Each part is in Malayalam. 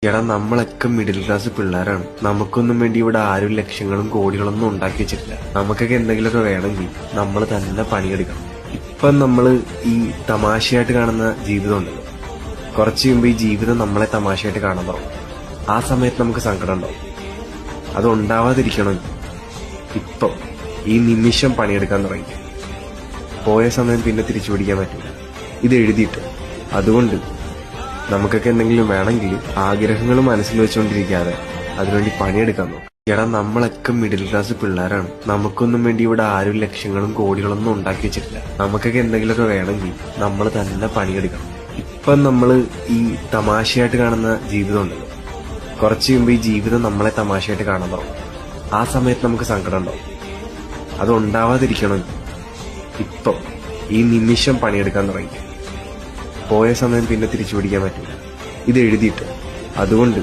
എടാ, നമ്മളൊക്കെ മിഡിൽ ക്ലാസ് പിള്ളേരാണ്. നമുക്കൊന്നും വേണ്ടി ഇവിടെ ആരും ലക്ഷങ്ങളും കോടികളൊന്നും ഉണ്ടാക്കി വെച്ചിട്ടില്ല. നമുക്കൊക്കെ എന്തെങ്കിലുമൊക്കെ വേണമെങ്കിൽ നമ്മൾ തന്നെ പണിയെടുക്കണം. ഇപ്പം നമ്മൾ ഈ തമാശയായിട്ട് കാണുന്ന ജീവിതം ഉണ്ടല്ലോ, കുറച്ച് മുമ്പ് ഈ ജീവിതം നമ്മളെ തമാശയായിട്ട് കാണാൻ തുടങ്ങും. ആ സമയത്ത് നമുക്ക് സങ്കടം ഉണ്ടാവും. അതുണ്ടാവാതിരിക്കണം ഇപ്പം ഈ നിമിഷം പണിയെടുക്കാൻ തുടങ്ങി. പോയ സമയം പിന്നെ തിരിച്ചു പിടിക്കാൻ പറ്റില്ല. ഇത് എഴുതിയിട്ട് അതുകൊണ്ട് നമുക്കൊക്കെ എന്തെങ്കിലും വേണമെങ്കിൽ ആഗ്രഹങ്ങൾ മനസ്സിൽ വെച്ചുകൊണ്ടിരിക്കാതെ അതിനുവേണ്ടി പണിയെടുക്കാൻ നോക്കും. എടാ, നമ്മളൊക്കെ മിഡിൽ ക്ലാസ് പിള്ളേരാണ്. നമുക്കൊന്നും വേണ്ടി ഇവിടെ ആരും ലക്ഷങ്ങളും കോടികളൊന്നും ഉണ്ടാക്കി വെച്ചിട്ടില്ല. നമുക്കൊക്കെ എന്തെങ്കിലുമൊക്കെ വേണമെങ്കിൽ നമ്മൾ തന്നെ പണിയെടുക്കണം. ഇപ്പം നമ്മൾ ഈ തമാശയായിട്ട് കാണുന്ന ജീവിതം ഉണ്ടല്ലോ, കുറച്ച് മുമ്പ് ഈ ജീവിതം നമ്മളെ തമാശയായിട്ട് കാണാൻ തുടങ്ങും. ആ സമയത്ത് നമുക്ക് സങ്കടം ഉണ്ടാവും. അതുണ്ടാവാതിരിക്കണം ഇപ്പം ഈ നിമിഷം പണിയെടുക്കാൻ തുടങ്ങി. പോയ സമയം പിന്നെ തിരിച്ചു പിടിക്കാൻ പറ്റില്ല. ഇത് എഴുതിയിട്ട് അതുകൊണ്ട്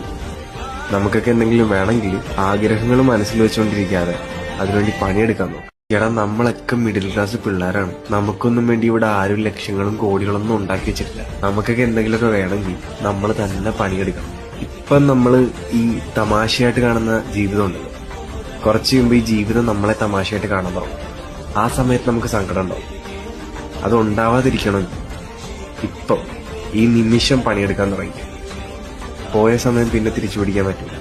നമുക്കൊക്കെ എന്തെങ്കിലും വേണമെങ്കിൽ ആഗ്രഹങ്ങൾ മനസ്സിൽ വെച്ചുകൊണ്ടിരിക്കാതെ അതിനുവേണ്ടി പണിയെടുക്കാൻ നോക്കും. എടാ, നമ്മളൊക്കെ മിഡിൽ ക്ലാസ് പിള്ളേരാണ്. നമുക്കൊന്നും വേണ്ടി ഇവിടെ ആരും ലക്ഷങ്ങളും കോടികളൊന്നും ഉണ്ടാക്കി വെച്ചിട്ടില്ല. നമുക്കൊക്കെ എന്തെങ്കിലുമൊക്കെ വേണമെങ്കിൽ നമ്മൾ തന്നെ പണിയെടുക്കണം. ഇപ്പം നമ്മൾ ഈ തമാശയായിട്ട് കാണുന്ന ജീവിതം ഉണ്ടല്ലോ, കുറച്ച് മുമ്പ് ഈ ജീവിതം നമ്മളെ തമാശയായിട്ട് കാണാൻ തുടങ്ങും. ആ സമയത്ത് നമുക്ക് സങ്കടം ഉണ്ടാവും. അതുണ്ടാവാതിരിക്കണം ഇപ്പം ഈ നിമിഷം പണിയെടുക്കാൻ തുടങ്ങി. പോയ സമയം പിന്നെ തിരിച്ചു പിടിക്കാൻ പറ്റില്ല.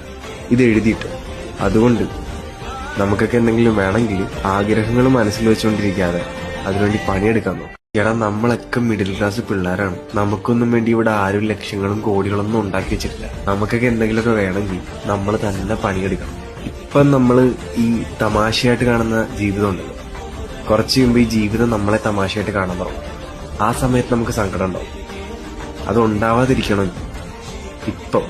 ഇത് എഴുതിയിട്ട് അതുകൊണ്ട് നമുക്കൊക്കെ എന്തെങ്കിലും വേണമെങ്കിൽ ആഗ്രഹങ്ങൾ മനസ്സിൽ വെച്ചുകൊണ്ടിരിക്കാതെ അതിനുവേണ്ടി പണിയെടുക്കാൻ നോക്കും. എടാ, നമ്മളൊക്കെ മിഡിൽ ക്ലാസ് പിള്ളേരാണ്. നമുക്കൊന്നും വേണ്ടി ഇവിടെ ആരും ലക്ഷങ്ങളും കോടികളൊന്നും ഉണ്ടാക്കി വെച്ചിട്ടില്ല. നമുക്കൊക്കെ എന്തെങ്കിലുമൊക്കെ വേണമെങ്കിൽ നമ്മൾ തന്നെ പണിയെടുക്കണം. ഇപ്പം നമ്മൾ ഈ തമാശയായിട്ട് കാണുന്ന ജീവിതം ഉണ്ടല്ലോ, കുറച്ച് മുമ്പ് ഈ ജീവിതം നമ്മളെ തമാശയായിട്ട് കാണാൻ തുടങ്ങും. ആ സമയത്ത് നമുക്ക് സങ്കടം ഉണ്ടാവും. അതുണ്ടാവാതിരിക്കണം ഇപ്പം